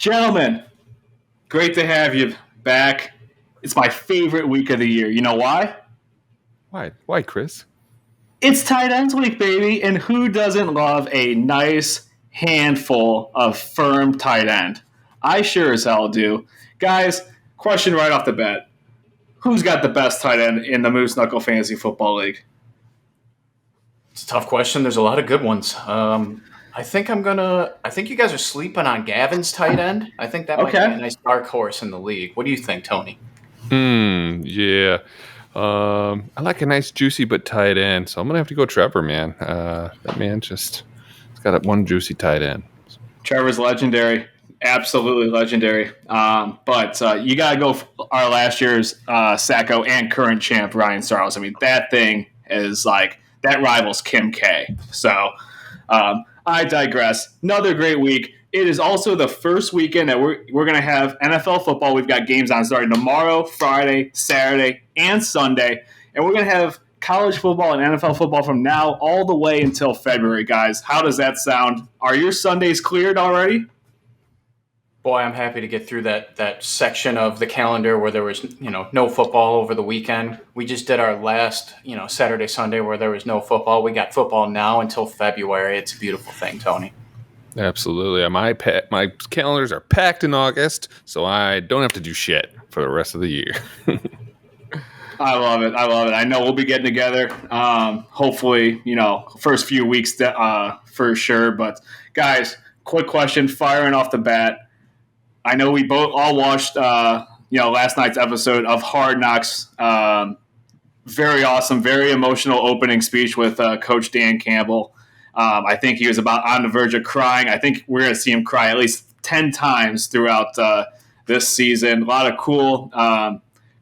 Gentlemen, great to have you back. It's my favorite week of the year. You know why? Why? Why, Chris? It's tight ends week, baby. And who doesn't love a nice handful of firm tight end? I sure as hell do. Guys, question right off the bat. Who's got the best tight end in the Moose Knuckle Fantasy Football League? It's a tough question. There's a lot of good ones. I think you guys are sleeping on Gavin's tight end. I think that might be a nice dark horse in the league. What do you think, Tony? Yeah. I like a nice juicy but tight end, so I'm gonna have to go Trevor, man. That man he's got one juicy tight end. Trevor's legendary, absolutely legendary. But you gotta go for our last year's Sacco and current champ Ryan Sarles. I mean, that thing is like that rivals Kim K. So I digress. Another great week. It is also the first weekend that we're going to have NFL football. We've got games on starting tomorrow, Friday, Saturday, and Sunday. And we're going to have college football and NFL football from now all the way until February, guys. How does that sound? Are your Sundays cleared already? Boy, I'm happy to get through that section of the calendar where there was, no football over the weekend. We just did our last, Saturday, Sunday where there was no football. We got football now until February. It's a beautiful thing, Tony. Absolutely. My calendars are packed in August, so I don't have to do shit for the rest of the year. I love it. I know we'll be getting together. Hopefully, first few weeks for sure. But guys, quick question, firing off the bat. I know we all watched, last night's episode of Hard Knocks. Very awesome, very emotional opening speech with Coach Dan Campbell. I think he was about on the verge of crying. I think we're going to see him cry at least 10 times throughout this season. A lot of cool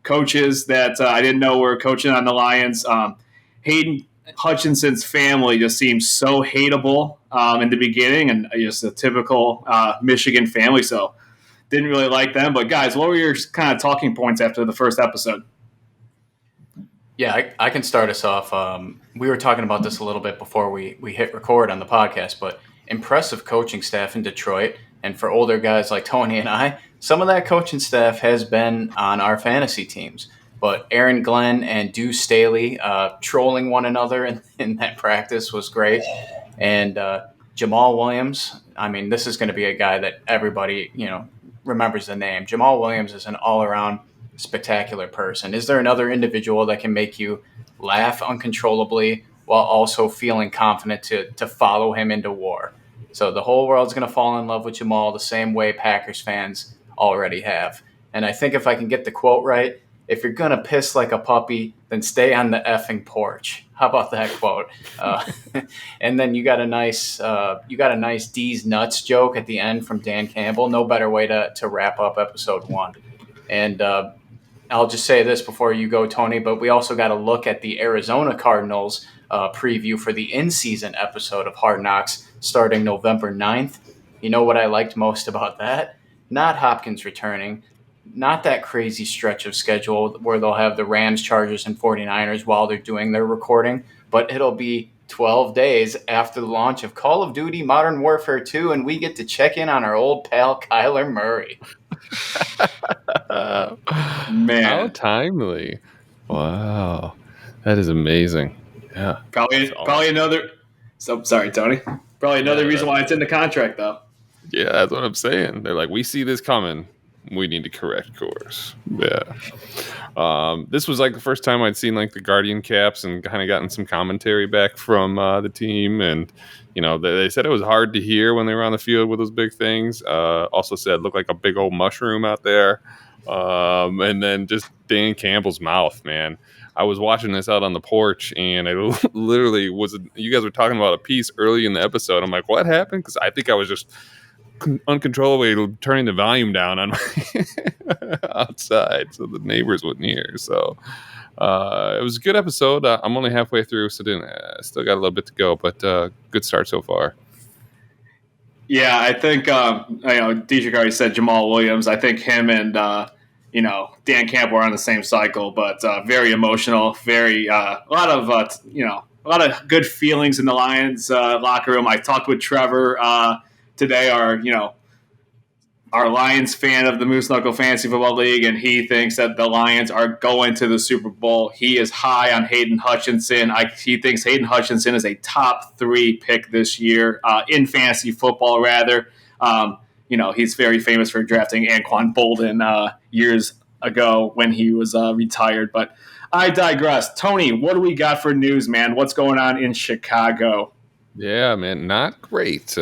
coaches that I didn't know were coaching on the Lions. Hayden Hutchinson's family just seems so hateable in the beginning, and just a typical Michigan family. So didn't really like them. But guys, what were your kind of talking points after the first episode? Yeah, I can start us off. We were talking about this a little bit before we hit record on the podcast, but impressive coaching staff in Detroit. And for older guys like Tony and I, some of that coaching staff has been on our fantasy teams. But Aaron Glenn and Deuce Staley trolling one another in that practice was great. And Jamal Williams, I mean, this is going to be a guy that everybody, remembers the name. Jamal Williams is an all-around spectacular person. Is there another individual that can make you laugh uncontrollably while also feeling confident to follow him into war? So the whole world's going to fall in love with Jamal the same way Packers fans already have. And I think if I can get the quote right, if you're going to piss like a puppy, then stay on the effing porch. How about that quote? And then you got a nice D's nuts joke at the end from Dan Campbell. No better way to wrap up episode 1. And I'll just say this before you go, Tony, but we also got to look at the Arizona Cardinals preview for the in-season episode of Hard Knocks starting November 9th. You know what I liked most about that? Not Hopkins returning, not that crazy stretch of schedule where they'll have the Rams, Chargers, and 49ers while they're doing their recording, but it'll be 12 days after the launch of Call of Duty Modern Warfare 2, and we get to check in on our old pal Kyler Murray. Man, how timely. Wow, that is amazing. Yeah, probably another. So sorry, Tony. Probably another reason why it's in the contract, though. Yeah, that's what I'm saying. They're like, we see this coming. We need to correct course. Yeah. This was like the first time I'd seen like the Guardian caps and kind of gotten some commentary back from the team. And, they said it was hard to hear when they were on the field with those big things. Also said it looked like a big old mushroom out there. And then just Dan Campbell's mouth, man. I was watching this out on the porch, and I literally you guys were talking about a piece early in the episode. I'm like, what happened? Because I think I was just uncontrollably turning the volume down on my outside so the neighbors wouldn't hear. So it was a good episode. I'm only halfway through, so still got a little bit to go, but good start so far. Yeah, I think Dietrich already said Jamal Williams. I think him and Dan Campbell are on the same cycle, but very emotional. Very a lot of good feelings in the Lions locker room. I talked with Trevor today, our our Lions fan of the Moose Knuckle Fantasy Football League, and he thinks that the Lions are going to the Super Bowl. He is high on Hayden Hutchinson. He thinks Hayden Hutchinson is a top 3 pick this year in fantasy football, rather. He's very famous for drafting Anquan Bolden years ago when he was retired. But I digress. Tony, what do we got for news, man? What's going on in Chicago? Yeah, man, not great.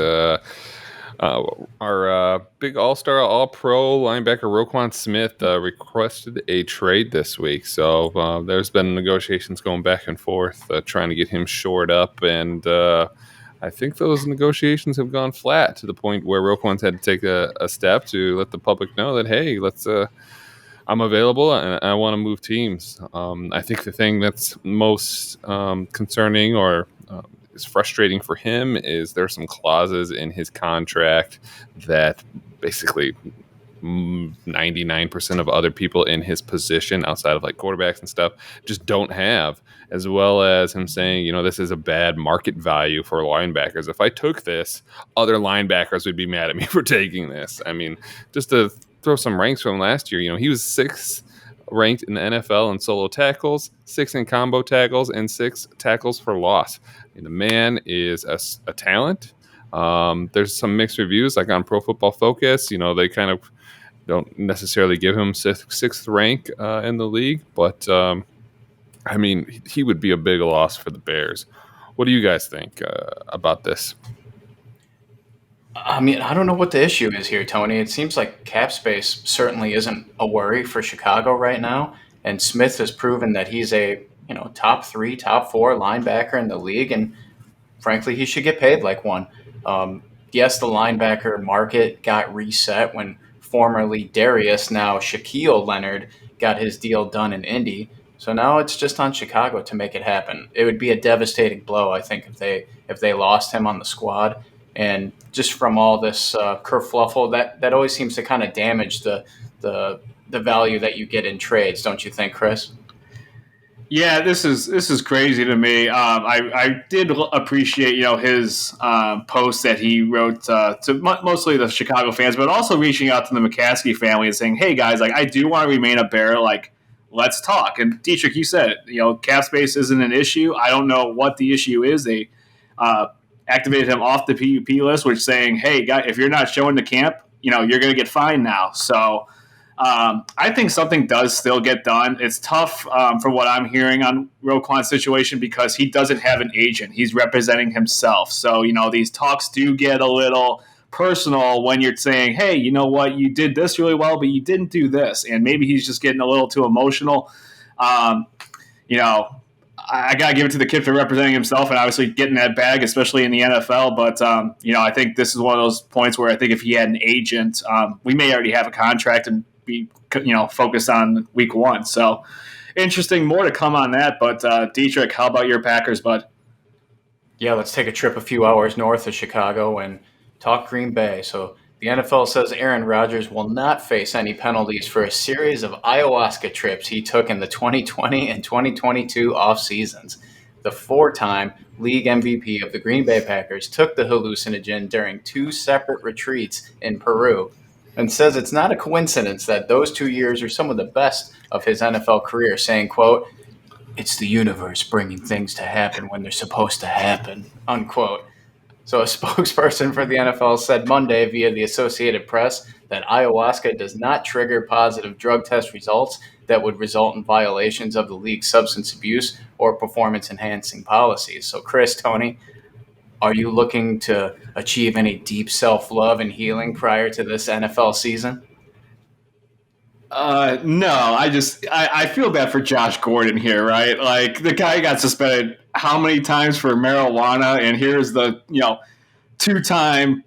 Our big all-star, all-pro linebacker Roquan Smith requested a trade this week. So there's been negotiations going back and forth trying to get him shored up. And I think those negotiations have gone flat to the point where Roquan's had to take a step to let the public know that, hey, I'm available and I want to move teams. I think the thing that's most concerning or is frustrating for him is there's some clauses in his contract that basically 99% of other people in his position outside of like quarterbacks and stuff just don't have, as well as him saying, this is a bad market value for linebackers. If I took this, other linebackers would be mad at me for taking this. I mean, just to throw some ranks from last year, he was 6th ranked in the NFL in solo tackles, 6th in combo tackles, and 6 tackles for loss. The man is a talent. There's some mixed reviews, like on Pro Football Focus. They kind of don't necessarily give him 6th rank in the league, but he would be a big loss for the Bears. What do you guys think about this? I don't know what the issue is here, Tony. It seems like cap space certainly isn't a worry for Chicago right now, and Smith has proven that he's a top 3, top 4 linebacker in the league, and frankly, he should get paid like one. Yes, the linebacker market got reset when formerly Darius, now Shaquille Leonard, got his deal done in Indy. So now it's just on Chicago to make it happen. It would be a devastating blow, I think, if they lost him on the squad. And just from all this kerfluffle, that always seems to kind of damage the value that you get in trades, don't you think, Chris? Yeah, this is crazy to me. I did appreciate his post that he wrote to mostly the Chicago fans, but also reaching out to the McCaskey family and saying, "Hey guys, I do want to remain a Bear. Let's talk." And Dietrich, you said it. Cap space isn't an issue. I don't know what the issue is. They activated him off the PUP list, which saying, "Hey guy, if you're not showing the camp, you're going to get fined now." So. I think something does still get done. It's tough from what I'm hearing on Roquan's situation because he doesn't have an agent. He's representing himself. So, these talks do get a little personal when you're saying, hey, you know what, you did this really well, but you didn't do this. And maybe he's just getting a little too emotional. I got to give it to the kid for representing himself and obviously getting that bag, especially in the NFL. But, I think this is one of those points where I think if he had an agent, we may already have a contract and be focused on week 1. So interesting, more to come on that. But Dietrich, how about your Packers, bud? Yeah, let's take a trip a few hours north of Chicago and talk Green Bay. So the NFL says Aaron Rodgers will not face any penalties for a series of ayahuasca trips he took in the 2020 and 2022 off seasons. The 4-time league MVP of the Green Bay Packers took the hallucinogen during 2 separate retreats in Peru, and says it's not a coincidence that those 2 years are some of the best of his NFL career, saying, quote, "It's the universe bringing things to happen when they're supposed to happen," unquote. So a spokesperson for the NFL said Monday via the Associated Press that ayahuasca does not trigger positive drug test results that would result in violations of the league's substance abuse or performance-enhancing policies. So Chris, Tony, are you looking to achieve any deep self-love and healing prior to this NFL season? No, I feel bad for Josh Gordon here, right? Like the guy got suspended how many times for marijuana, and here's the 2-time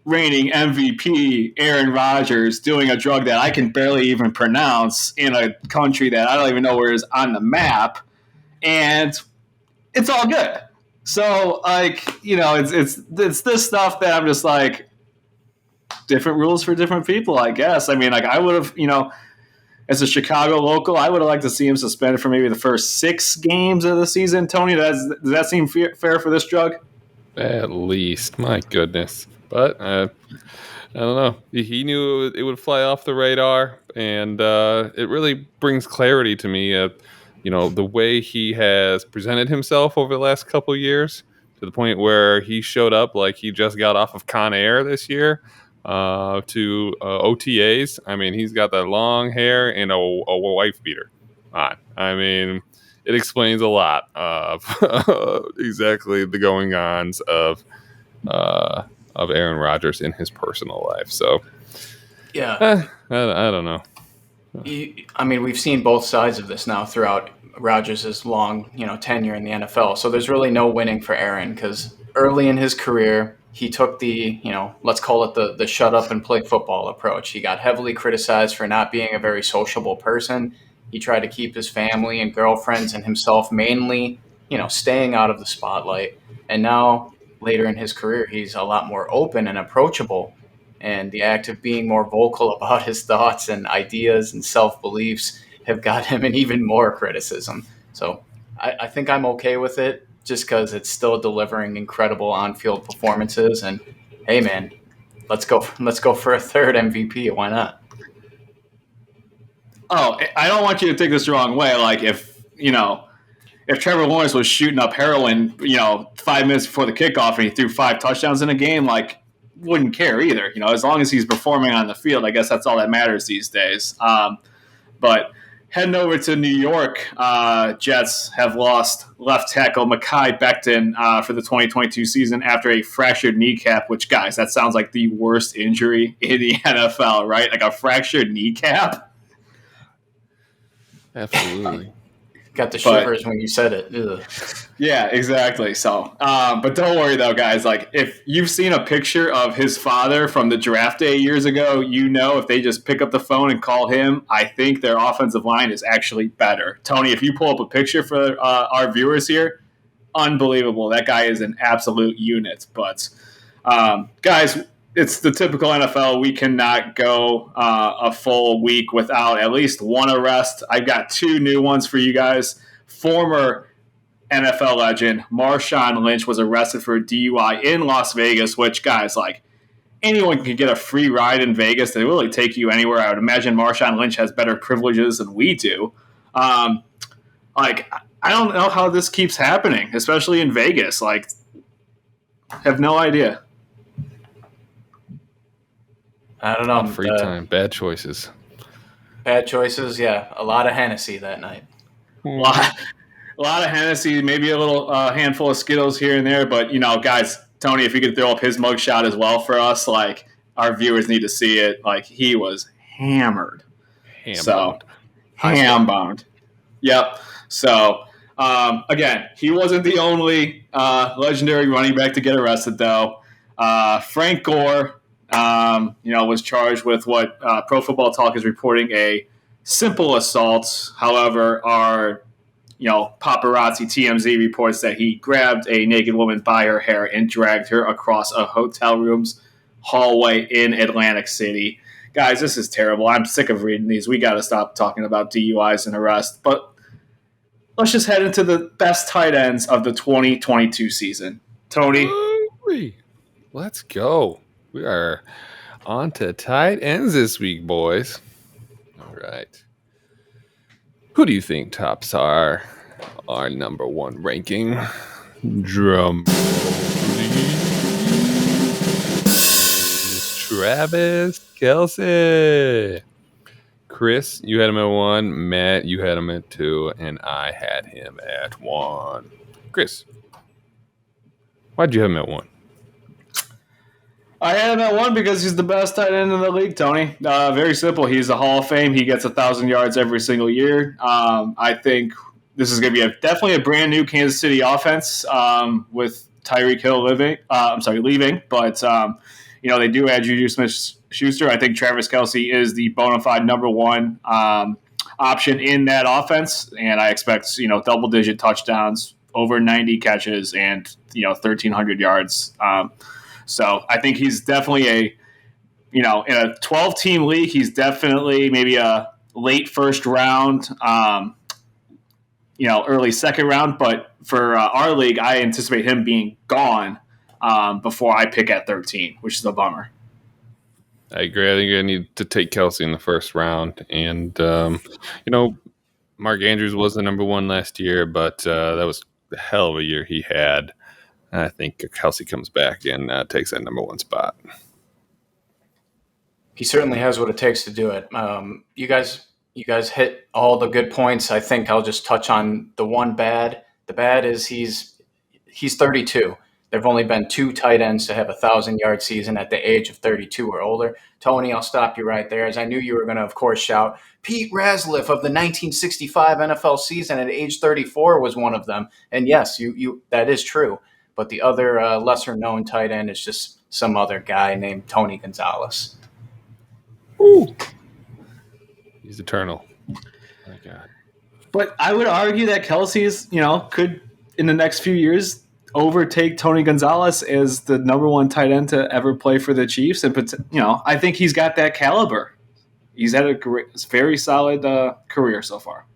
reigning MVP Aaron Rodgers doing a drug that I can barely even pronounce in a country that I don't even know where is on the map, and it's all good. So it's this stuff that I'm just like, different rules for different people, I guess. I mean, I would have, as a Chicago local, I would have liked to see him suspended for maybe the first 6 games of the season. Tony, does that seem fair for this drug? At least, my goodness. But I don't know. He knew it would fly off the radar, and it really brings clarity to me. The way he has presented himself over the last couple of years, to the point where he showed up like he just got off of Con Air this year to OTAs. I mean, he's got that long hair and a wife beater on. I mean, it explains a lot of exactly the going-ons of Aaron Rodgers in his personal life. So, Yeah. I don't know. I mean, we've seen both sides of this now throughout Rodgers' long, tenure in the NFL. So there's really no winning for Aaron because early in his career, he took the, let's call it the shut up and play football approach. He got heavily criticized for not being a very sociable person. He tried to keep his family and girlfriends and himself mainly, staying out of the spotlight. And now, later in his career, he's a lot more open and approachable. And the act of being more vocal about his thoughts and ideas and self-beliefs have got him in even more criticism. So I think I'm okay with it just because it's still delivering incredible on-field performances. And hey, man, let's go for a third MVP. Why not? Oh, I don't want you to take this the wrong way. Like if Trevor Lawrence was shooting up heroin, 5 minutes before the kickoff and he threw 5 touchdowns in a game, like wouldn't care either. As long as he's performing on the field, I guess that's all that matters these days. But heading over to New York, Jets have lost left tackle Mekhi Becton for the 2022 season after a fractured kneecap, which, guys, that sounds like the worst injury in the NFL, right? Like a fractured kneecap? Absolutely. Got the shivers when you said it. Ugh. Yeah, exactly. So, but don't worry though, guys. Like, if you've seen a picture of his father from the draft day years ago, if they just pick up the phone and call him, I think their offensive line is actually better. Tony, if you pull up a picture for our viewers here, unbelievable. That guy is an absolute unit. But, guys, it's the typical NFL. We cannot go a full week without at least one arrest. I've got 2 new ones for you guys. Former NFL legend Marshawn Lynch was arrested for a DUI in Las Vegas, which, guys, like, anyone can get a free ride in Vegas. They really take you anywhere. I would imagine Marshawn Lynch has better privileges than we do. I don't know how this keeps happening, especially in Vegas. Like, have no idea. I don't know. Free time, bad choices. Bad choices, yeah. A lot of Hennessy that night. A lot of Hennessy, maybe a little handful of Skittles here and there. But, guys, Tony, if you could throw up his mugshot as well for us, like, our viewers need to see it. Like, he was hammered. Ham-boned. Yep. So, again, he wasn't the only legendary running back to get arrested, though. Frank Gore, was charged with what Pro Football Talk is reporting a simple assault. However, our paparazzi TMZ reports that he grabbed a naked woman by her hair and dragged her across a hotel room's hallway in Atlantic City. Guys, this is terrible. I'm sick of reading these. We got to stop talking about DUIs and arrests. But let's just head into the best tight ends of the 2022 season. Tony? Let's go. We are on to tight ends this week, boys. All right. Who do you think tops our number 1 ranking? Drum. Travis Kelce. Chris, you had him at 1. Matt, you had him at 2. And I had him at 1. Chris, why'd you have him at 1? I had him at 1 because he's the best tight end in the league, Tony. Very simple. He's a Hall of Fame. He gets 1,000 yards every single year. I think this is going to be definitely a brand new Kansas City offense with Tyreek Hill leaving. But they do add Juju Smith-Schuster. I think Travis Kelce is the bona fide number 1 option in that offense, and I expect double-digit touchdowns, over 90 catches, and 1,300 yards. So I think he's definitely in a 12-team league, he's definitely maybe a late first round, early second round. But for our league, I anticipate him being gone before I pick at 13, which is a bummer. I agree. I think I need to take Kelsey in the first round. And, Mark Andrews was the number one last year, but that was the hell of a year he had. I think Kelsey comes back and takes that number one spot. He certainly has what it takes to do it. You guys hit all the good points. I think I'll just touch on the one bad. The bad is he's 32. There have only been 2 tight ends to have a 1,000-yard season at the age of 32 or older. Tony, I'll stop you right there, as I knew you were going to, of course, shout Pete Razliff of the 1965 NFL season at age 34 was one of them. And yes, you that is true. But the other lesser-known tight end is just some other guy named Tony Gonzalez. Ooh. He's eternal. Oh my God. But I would argue that Kelsey's, could in the next few years overtake Tony Gonzalez as the number one tight end to ever play for the Chiefs. And, I think he's got that caliber. He's had a very solid career so far.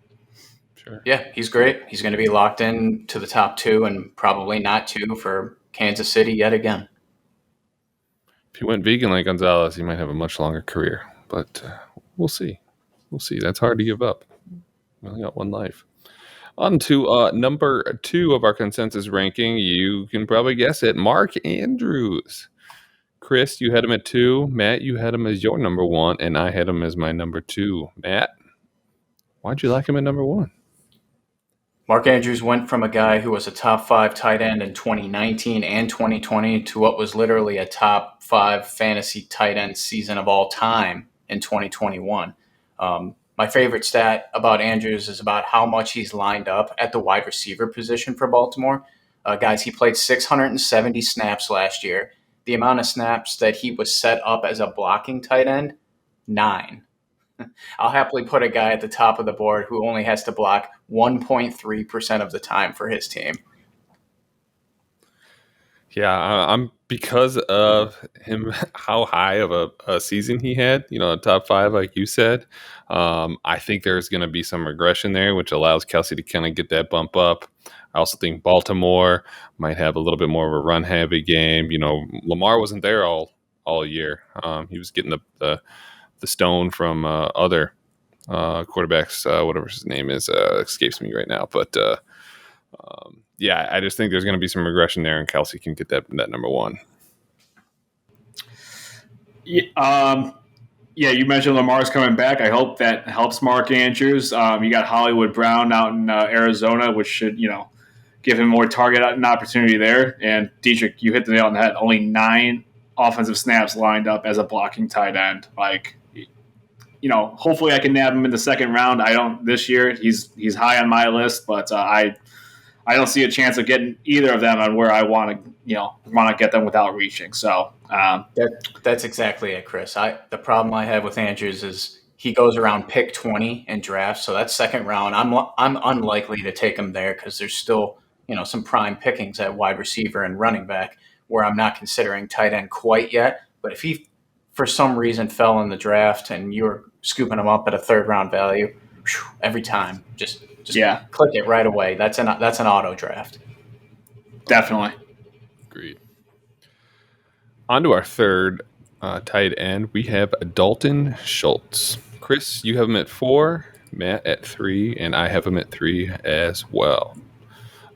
Sure. Yeah, he's great. He's going to be locked in to the top 2 and probably not 2 for Kansas City yet again. If he went vegan like Gonzalez, he might have a much longer career. But we'll see. We'll see. That's hard to give up. We only got one life. On to number 2 of our consensus ranking. You can probably guess it. Mark Andrews. Chris, you had him at 2. Matt, you had him as your number 1. And I had him as my number 2. Matt, why'd you like him at number 1? Mark Andrews went from a guy who was a top 5 tight end in 2019 and 2020 to what was literally a top 5 fantasy tight end season of all time in 2021. My favorite stat about Andrews is about how much he's lined up at the wide receiver position for Baltimore. Guys, he played 670 snaps last year. The amount of snaps that he was set up as a blocking tight end, 9. I'll happily put a guy at the top of the board who only has to block 1.3% of the time for his team. Yeah, I'm because of him, how high of a season he had, top 5, like you said. I think there's going to be some regression there, which allows Kelsey to kind of get that bump up. I also think Baltimore might have a little bit more of a run-heavy game. Lamar wasn't there all year. He was getting the stone from other quarterbacks, whatever his name is, escapes me right now. But yeah, I just think there's going to be some regression there, and Kelsey can get that number 1. Yeah, you mentioned Lamar's coming back. I hope that helps Mark Andrews. You got Hollywood Brown out in Arizona, which should, give him more target and opportunity there. And Dietrich, you hit the nail on the head. Only 9 offensive snaps lined up as a blocking tight end. Hopefully I can nab him in the second round. I don't this year. He's high on my list, but I don't see a chance of getting either of them on where I want to get them without reaching. So that's exactly it, Chris. The problem I have with Andrews is he goes around pick 20 in drafts, so that's second round. I'm unlikely to take him there because there's still some prime pickings at wide receiver and running back where I'm not considering tight end quite yet. But if he for some reason fell in the draft and you're scooping him up at a third round value, every time just click it right away. That's an auto draft. Definitely. Agreed. On to our third tight end. We have Dalton Schultz. Chris, you have him at 4, Matt at 3, and I have him at 3 as well.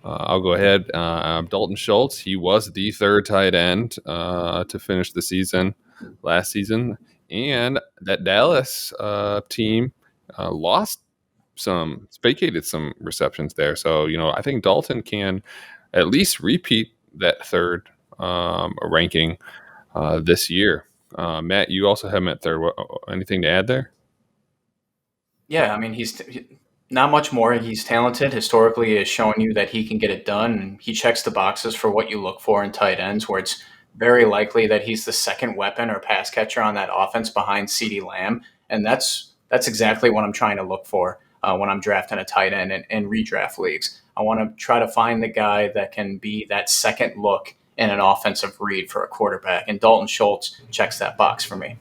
I'll go ahead. Dalton Schultz, he was the 3rd tight end to finish the season last season. And that Dallas team vacated some receptions there. So, I think Dalton can at least repeat that 3rd ranking this year. Matt, you also have him at 3rd. Anything to add there? Yeah, I mean, he's not much more. He's talented. Historically, he has shown you that he can get it done. And he checks the boxes for what you look for in tight ends, where it's very likely that he's the second weapon or pass catcher on that offense behind CeeDee Lamb. And that's exactly what I'm trying to look for when I'm drafting a tight end in redraft leagues. I want to try to find the guy that can be that second look in an offensive read for a quarterback. And Dalton Schultz checks that box for me.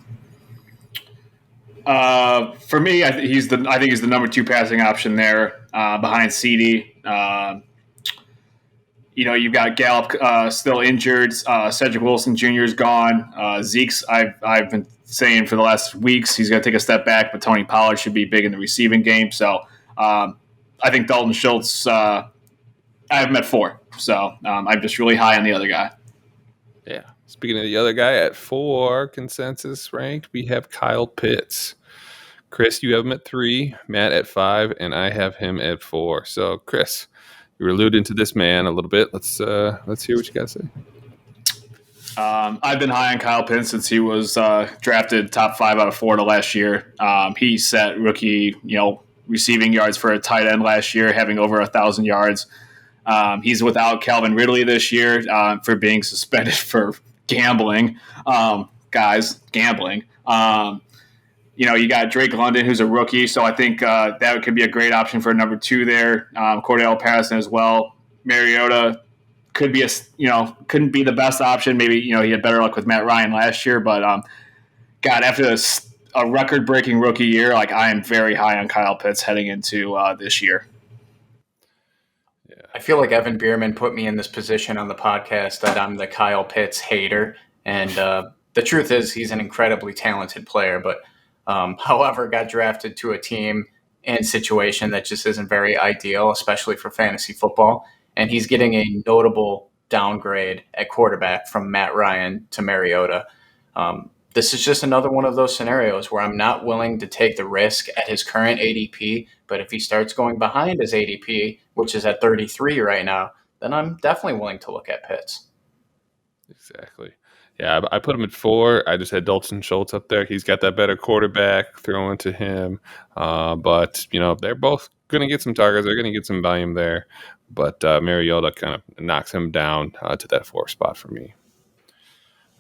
For me, I think he's the number 2 passing option there behind CeeDee. You've got Gallup still injured. Cedric Wilson Jr. is gone. Zeke's, I've been saying for the last weeks, he's going to take a step back, but Tony Pollard should be big in the receiving game. So I think Dalton Schultz, I have him at 4. So I'm just really high on the other guy. Yeah. Speaking of the other guy, at 4 consensus ranked, we have Kyle Pitts. Chris, you have him at 3, Matt at 5, and I have him at 4. So, Chris, you were alluding to this man a little bit. Let's hear what you got to say. I've been high on Kyle Pitts since he was drafted top 5 out of Florida last year. He set rookie, receiving yards for a tight end last year, having over 1,000 yards. He's without Calvin Ridley this year for being suspended for gambling. Guys, gambling. You got Drake London, who's a rookie, so I think that could be a great option for number 2 there. Cordell Patterson as well. Mariota could be couldn't be the best option. Maybe he had better luck with Matt Ryan last year, but after a record-breaking rookie year, I am very high on Kyle Pitts heading into this year. Yeah. I feel like Evan Bierman put me in this position on the podcast that I'm the Kyle Pitts hater, and the truth is he's an incredibly talented player, but however, got drafted to a team and situation that just isn't very ideal, especially for fantasy football. And he's getting a notable downgrade at quarterback from Matt Ryan to Mariota. This is just another one of those scenarios where I'm not willing to take the risk at his current ADP, but if he starts going behind his ADP, which is at 33 right now, then I'm definitely willing to look at Pitts. Exactly. Yeah, I put him at 4. I just had Dalton Schultz up there. He's got that better quarterback throwing to him. But, they're both going to get some targets. They're going to get some volume there. But Mariota kind of knocks him down to that 4 spot for me.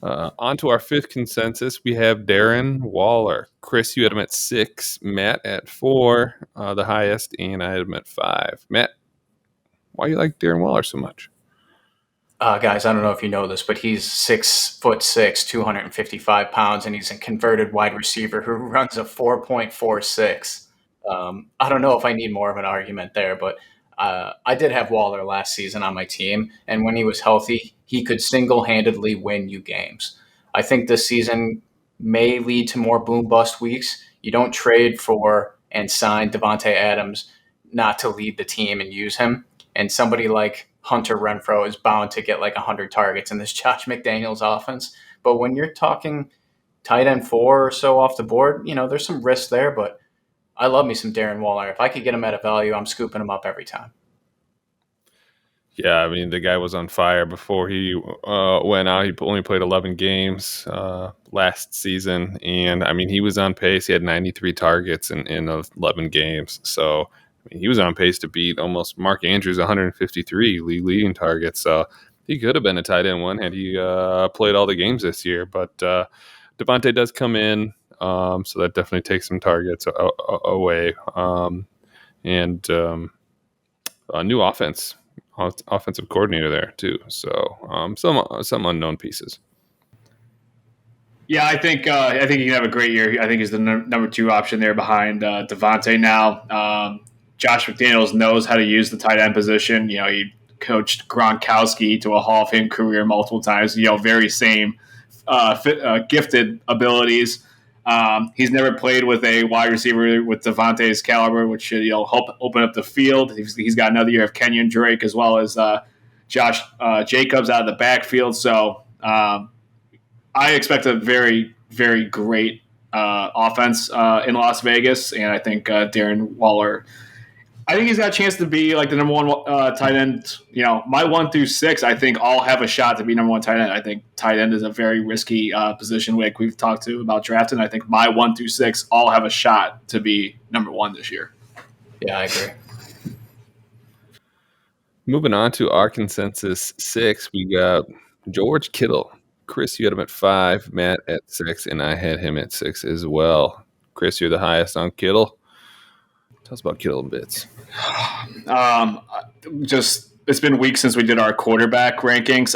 On to our 5th consensus, we have Darren Waller. Chris, you had him at 6. Matt at 4, the highest, and I had him at 5. Matt, why do you like Darren Waller so much? Guys, I don't know if you know this, but he's 6'6", 255 pounds, and he's a converted wide receiver who runs a 4.46. I don't know if I need more of an argument there, but I did have Waller last season on my team, and when he was healthy, he could single-handedly win you games. I think this season may lead to more boom-bust weeks. You don't trade for and sign Devontae Adams not to lead the team and use him, and somebody like Hunter Renfrow is bound to get 100 targets in this Josh McDaniels offense. But when you're talking tight end 4 or so off the board, there's some risk there, but I love me some Darren Waller. If I could get him at a value, I'm scooping him up every time. Yeah, I mean, the guy was on fire before he went out. He only played 11 games last season, and, I mean, he was on pace. He had 93 targets in 11 games, so he was on pace to beat almost Mark Andrews' 153 league leading targets. So he could have been a tight end 1 had he played all the games this year. But Devontae does come in, so that definitely takes some targets away. And a new offensive coordinator there too. So some unknown pieces. Yeah, I think he can have a great year. I think he's the number 2 option there behind Devontae now. Josh McDaniels knows how to use the tight end position. He coached Gronkowski to a Hall of Fame career multiple times. Very same gifted abilities. He's never played with a wide receiver with Devontae's caliber, which should help open up the field. He's got another year of Kenyon Drake as well as Josh Jacobs out of the backfield. So I expect a very, very great offense in Las Vegas, and I think Darren Waller. I think he's got a chance to be the number 1 tight end. My 1 through 6, I think all have a shot to be number 1 tight end. I think tight end is a very risky position like we've talked to about drafting. I think my 1 through 6 all have a shot to be number 1 this year. Yeah, I agree. Moving on to our consensus 6, we got George Kittle. Chris, you had him at 5, Matt at 6, and I had him at 6 as well. Chris, you're the highest on Kittle. Tell us about Kittle in bits. It's been weeks since we did our quarterback rankings.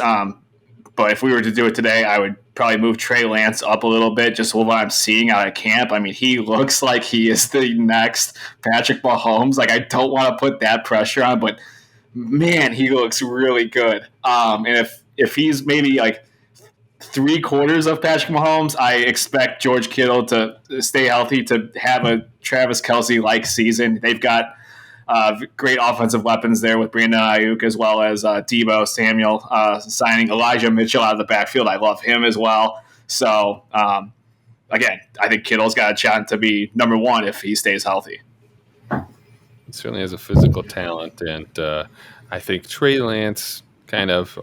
But if we were to do it today, I would probably move Trey Lance up a little bit, just what I'm seeing out of camp. I mean, he looks like he is the next Patrick Mahomes. I don't want to put that pressure on, but man, he looks really good. And if he's maybe like 3/4 of Patrick Mahomes, I expect George Kittle to stay healthy to have a Travis Kelce like season. They've got great offensive weapons there with Brandon Ayuk as well as Debo Samuel signing Elijah Mitchell out of the backfield. I love him as well. So again, I think Kittle's got a chance to be number one if he stays healthy. He certainly has a physical talent, and I think Trey Lance kind of.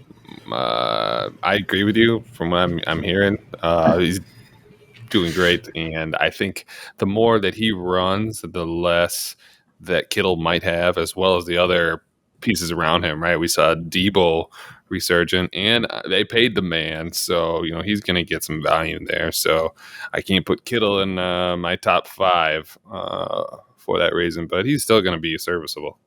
I agree with you from what I'm hearing. He's doing great, and I think the more that he runs, the less that Kittle might have, as well as the other pieces around him. Right? We saw Debo resurgent, and they paid the man, so he's going to get some volume there. So I can't put Kittle in my top 5 for that reason, but he's still going to be serviceable.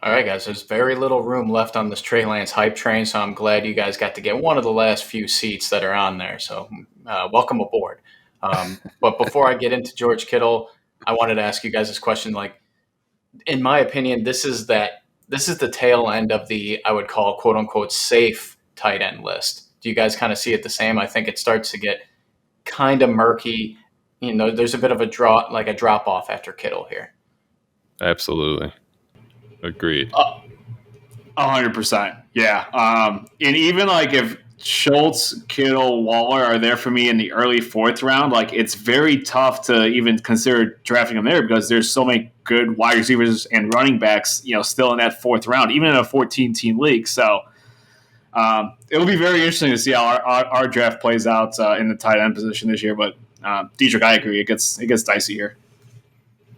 All right, guys, there's very little room left on this Trey Lance hype train, so I'm glad you guys got to get one of the last few seats that are on there. So welcome aboard. But before I get into George Kittle, I wanted to ask you guys this question. Like, in my opinion, this is the tail end of the, I would call, quote unquote, safe tight end list. Do you guys kind of see it the same? I think it starts to get kind of murky. There's a bit of a drop off after Kittle here. Absolutely. Agreed. 100%. Yeah. And even like if Schultz, Kittle, Waller are there for me in the early 4th round, like it's very tough to even consider drafting them there because there's so many good wide receivers and running backs, still in that 4th round, even in a 14-team league. So it'll be very interesting to see how our draft plays out in the tight end position this year. But Dietrich, I agree. It gets dicey here.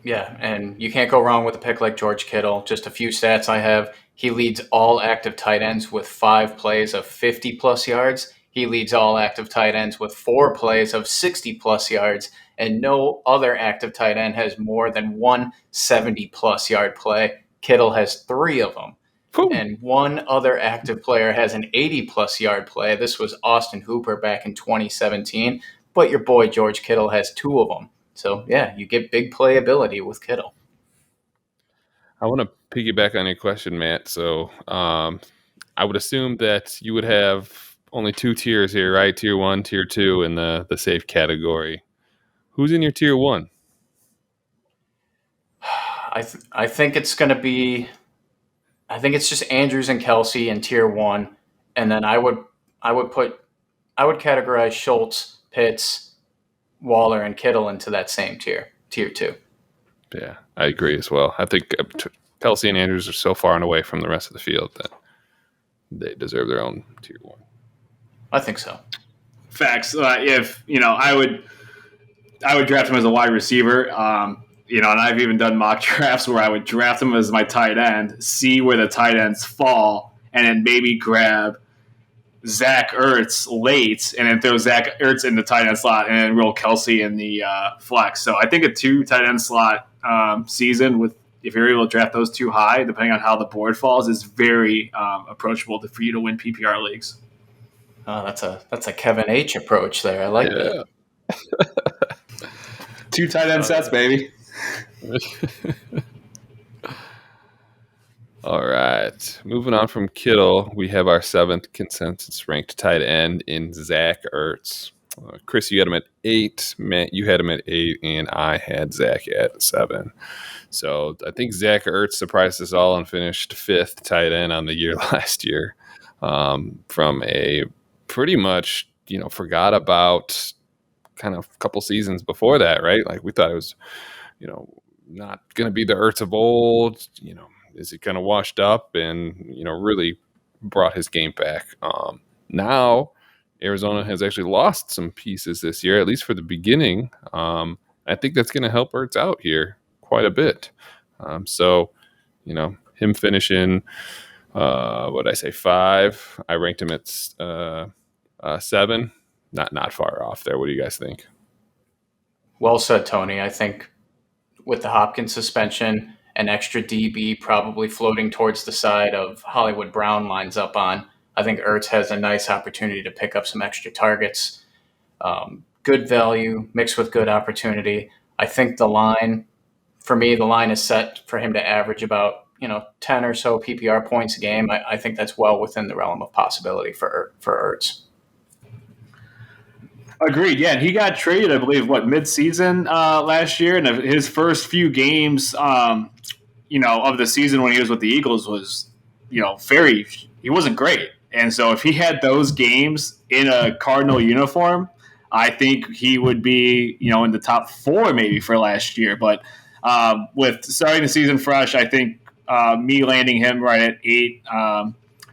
Yeah, and you can't go wrong with a pick like George Kittle. Just a few stats I have. He leads all active tight ends with 5 plays of 50-plus yards. He leads all active tight ends with 4 plays of 60-plus yards. And no other active tight end has more than one 70-plus yard play. Kittle has 3 of them. Cool. And one other active player has an 80-plus yard play. This was Austin Hooper back in 2017. But your boy George Kittle has 2 of them. So, yeah, you get big playability with Kittle. I want to piggyback on your question, Matt. So I would assume that you would have only 2 tiers here, right? Tier 1, Tier 2 in the safe category. Who's in your Tier 1? I think it's going to be – I think it's just Andrews and Kelce in Tier 1. And then I would categorize Schultz, Pitts, Waller, and Kittle into that same tier 2. Yeah, I agree as well. I think Kelce and Andrews are so far and away from the rest of the field that they deserve their own Tier 1. I think so. Facts. If I would draft him as a wide receiver. And I've even done mock drafts where I would draft him as my tight end, see where the tight ends fall, and then maybe grab Zach Ertz late, and then throw Zach Ertz in the tight end slot, and then roll Kelce in the flex. So I think a 2 tight end slot season with, if you're able to draft those 2 high, depending on how the board falls, is very approachable for you to win PPR leagues. Oh, that's a Kevin H approach there. I like that. 2 tight end sets, baby. All right. Moving on from Kittle, we have our 7th consensus ranked tight end in Zach Ertz. Chris, you had him at 8. Matt, you had him at 8, and I had Zach at 7. So I think Zach Ertz surprised us all and finished 5th tight end on the year last year. From a pretty much, forgot about kind of couple seasons before that, right? Like we thought it was, not going to be the Ertz of old, is he kind of washed up and, really brought his game back. Now Arizona has actually lost some pieces this year, at least for the beginning. I think that's going to help Ertz out here quite a bit. So, him finishing, what did I say, 5? I ranked him at 7. Not far off there. What do you guys think? Well said, Tony. I think with the Hopkins suspension, an extra DB probably floating towards the side of Hollywood Brown lines up on, I think Ertz has a nice opportunity to pick up some extra targets. Good value mixed with good opportunity. I think the line is set for him to average about 10 or so PPR points a game, I think that's well within the realm of possibility for Ertz. Agreed. Yeah, and he got traded, I believe, mid-season last year, and his first few games, of the season when he was with the Eagles was, he wasn't great. And so if he had those games in a Cardinal uniform, I think he would be, in the top 4 maybe for last year. But with starting the season fresh, I think me landing him right at 8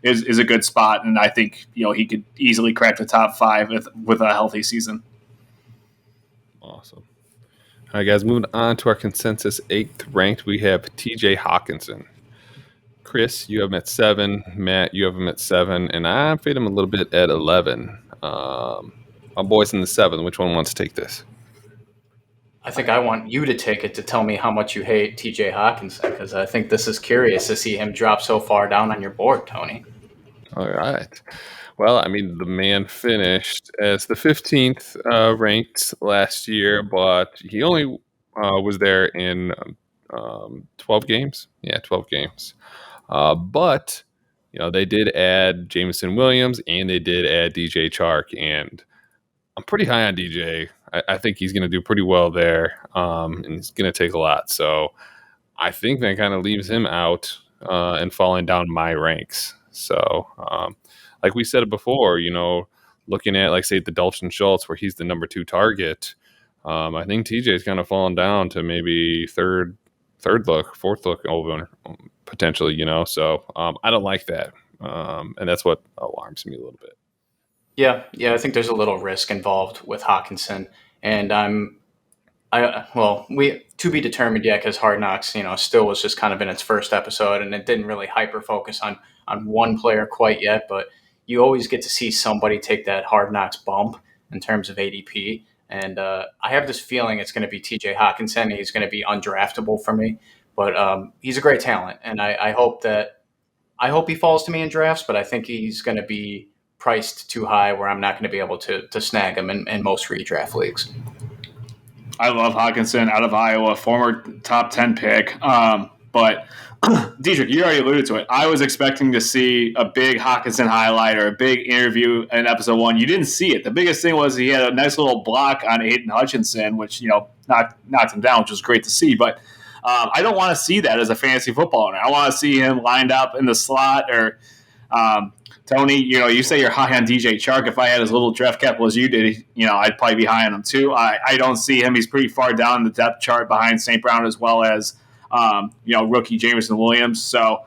is a good spot, and I think he could easily crack the top 5 with a healthy season. Awesome. All right, guys, moving on to our consensus 8th ranked, we have TJ Hawkinson. Chris, you have him at 7. Matt, you have him at 7, and I fade him a little bit at 11. My boy's in the 7. Which one wants to take this? I think I want you to take it to tell me how much you hate TJ Hawkinson, because I think this is curious to see him drop so far down on your board, Tony. All right. Well, I mean, the man finished as the 15th ranked last year, but he only was there in 12 games. Yeah, 12 games. But, they did add Jameson Williams and they did add DJ Chark. And I'm pretty high on DJ. I think he's going to do pretty well there. And he's going to take a lot. So I think that kind of leaves him out and falling down my ranks. So, like we said before, looking at, like, say, the Dalton Schultz, where he's the number 2 target, I think TJ's kind of fallen down to maybe third look, fourth look over potentially, So I don't like that, and that's what alarms me a little bit. Yeah, I think there's a little risk involved with Hawkinson, and we to be determined yet, because Hard Knocks, still was just kind of in its first episode, and it didn't really hyper focus on one player quite yet. But you always get to see somebody take that Hard Knocks bump in terms of ADP, and I have this feeling it's going to be TJ Hawkinson. He's going to be undraftable for me, but he's a great talent, and I hope he falls to me in drafts. But I think he's going to be priced too high where I'm not going to be able to snag him in most redraft leagues. I love Hawkinson out of Iowa, former top 10 pick. But Dietrich, you already alluded to it. I was expecting to see a big Hawkinson highlight or a big interview in episode 1. You didn't see it. The biggest thing was he had a nice little block on Aiden Hutchinson, which, knocked him down, which was great to see. But I don't want to see that as a fantasy football owner. I want to see him lined up in the slot or Tony, you say you're high on DJ Chark. If I had as little draft capital as you did, I'd probably be high on him too. I don't see him. He's pretty far down the depth chart behind St. Brown as well as, rookie Jameson Williams. So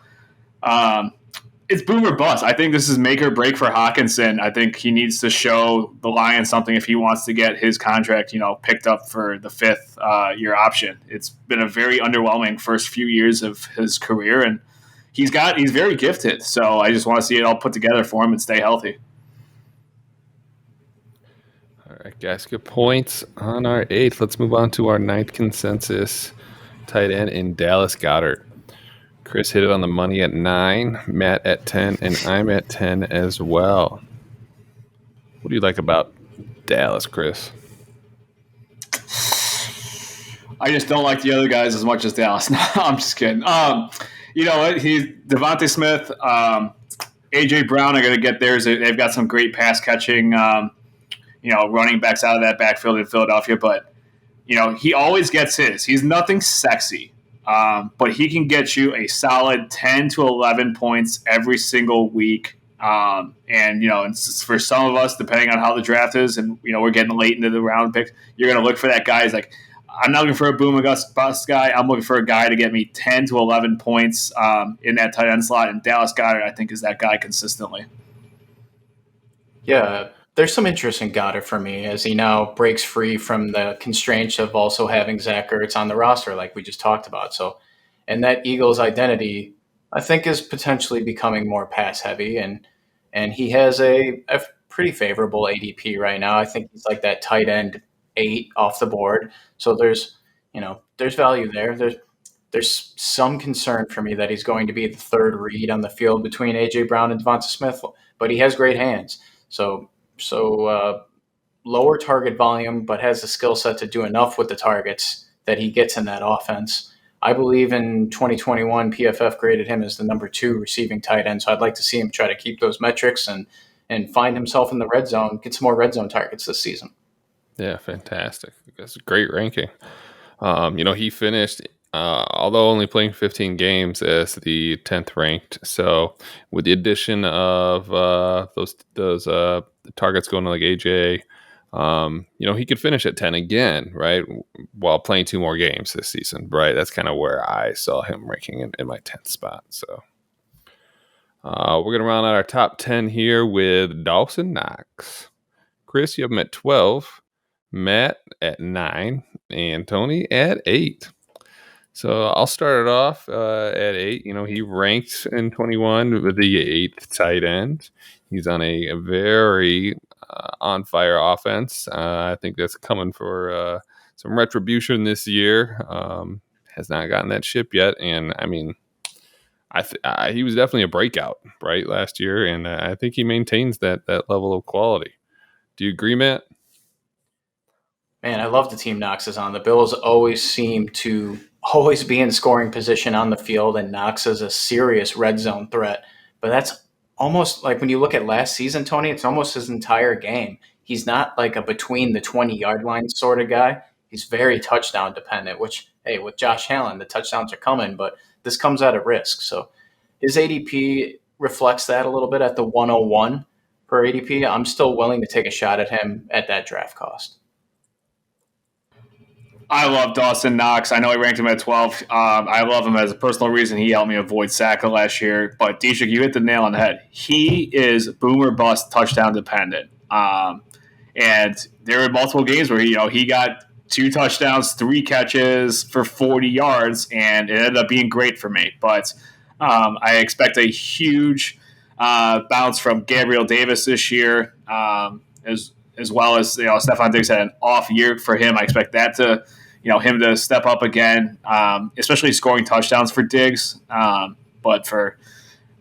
it's boom or bust. I think this is make or break for Hawkinson. I think he needs to show the Lions something if he wants to get his contract, picked up for the 5th year option. It's been a very underwhelming first few years of his career, and he's very gifted, so I just want to see it all put together for him and stay healthy. All right, guys, good points on our 8th. Let's move on to our 9th consensus tight end in Dallas Goedert. Chris hit it on the money at 9, Matt at 10, and I'm at 10 as well. What do you like about Dallas, Chris? I just don't like the other guys as much as Dallas. No, I'm just kidding. You know what? He's Devontae Smith, AJ Brown are going to get theirs. They've got some great pass catching, running backs out of that backfield in Philadelphia. But he always gets his. He's nothing sexy, but he can get you a solid 10 to 11 points every single week. And for some of us, depending on how the draft is, and we're getting late into the round picks, you're going to look for that guy. He's like, I'm not looking for a boom or bust guy. I'm looking for a guy to get me 10 to 11 points in that tight end slot. And Dallas Goedert, I think, is that guy consistently. Yeah, there's some interest in Goddard for me as he now breaks free from the constraints of also having Zach Ertz on the roster, like we just talked about. So, and that Eagles identity, I think, is potentially becoming more pass heavy, and he has a pretty favorable ADP right now. I think he's like that tight end 8 off the board. So there's value there. There's some concern for me that he's going to be the third read on the field between AJ Brown and Devonta Smith, but he has great hands. So lower target volume, but has the skill set to do enough with the targets that he gets in that offense. I believe in 2021, PFF graded him as the number 2 receiving tight end. So I'd like to see him try to keep those metrics and find himself in the red zone, get some more red zone targets this season. Yeah, fantastic. That's a great ranking. He finished, although only playing 15 games, as the 10th ranked. So with the addition of those targets going to like AJ, he could finish at 10 again, right? While playing 2 more games this season, right? That's kind of where I saw him ranking in my 10th spot. So we're going to round out our top 10 here with Dawson Knox. Chris, you have him at 12. Matt at 9, and Tony at 8. So I'll start it off at 8. He ranked in 21 with the 8th tight end. He's on a very on-fire offense. I think that's coming for some retribution this year. Has not gotten that ship yet, and I mean, he was definitely a breakout, right, last year, and I think he maintains that level of quality. Do you agree, Matt? Man, I love the team Knox is on. The Bills always seem to always be in scoring position on the field, and Knox is a serious red zone threat. But that's almost like when you look at last season, Tony, it's almost his entire game. He's not like a between the 20-yard line sort of guy. He's very touchdown dependent, which, hey, with Josh Allen, the touchdowns are coming, but this comes at a risk. So his ADP reflects that a little bit at the 101 per ADP. I'm still willing to take a shot at him at that draft cost. I love Dawson Knox. I know I ranked him at 12. I love him as a personal reason. He helped me avoid Saka last year. But, Deshik, you hit the nail on the head. He is boomer bust touchdown dependent. And there were multiple games where he got 2 touchdowns, 3 catches for 40 yards, and it ended up being great for me. But I expect a huge bounce from Gabriel Davis this year, as well as Stephon Diggs had an off year for him. I expect that to him to step up again, especially scoring touchdowns for Diggs. But for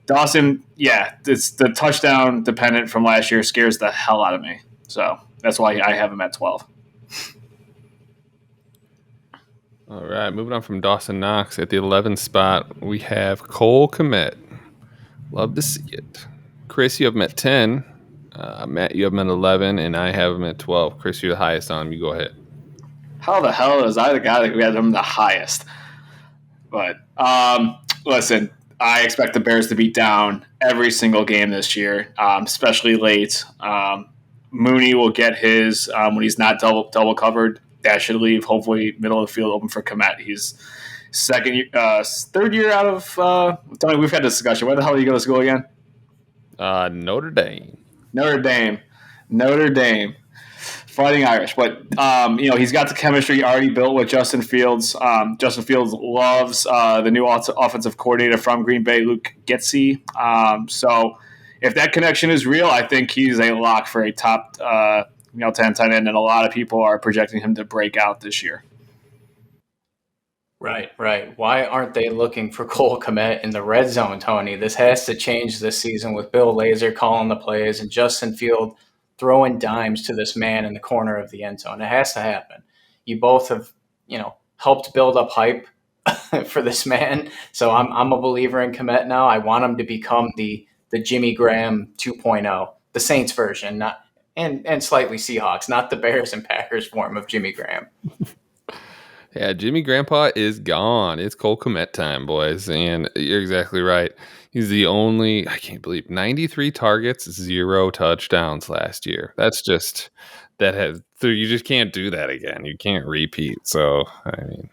Dawson, yeah, it's the touchdown dependent from last year scares the hell out of me. So that's why I have him at 12. All right, moving on from Dawson Knox at the 11th spot, we have Cole Kmet. Love to see it. Chris, you have him at 10. Matt, you have him at 11, and I have him at 12. Chris, you're the highest on him. You go ahead. How the hell is I the guy that had him the highest? But listen, I expect the Bears to be down every single game this year, especially late. Mooney will get his when he's not double covered. That should leave hopefully middle of the field open for Kmet. He's third year out of. Tony, we've had this discussion. Where the hell are you going to school again? Notre Dame. Notre Dame. Fighting Irish, but he's got the chemistry already built with Justin Fields. Justin Fields loves the new offensive coordinator from Green Bay, Luke Getsy. So if that connection is real, I think he's a lock for a top 10 tight end, and a lot of people are projecting him to break out this year. Right. Why aren't they looking for Cole Kmet in the red zone, Tony? This has to change this season with Bill Lazor calling the plays and Justin Field throwing dimes to this man in the corner of the end zone. It has to happen. You both have, helped build up hype for this man. So I'm a believer in Kmet now. I want him to become the Jimmy Graham 2.0, the Saints version, not and slightly Seahawks, not the Bears and Packers form of Jimmy Graham. Yeah, Jimmy Grandpa is gone. It's Cole Kmet time, boys. And you're exactly right. He's the only, I can't believe, 93 targets, 0 touchdowns last year. That's just, you just can't do that again. You can't repeat. So, I mean,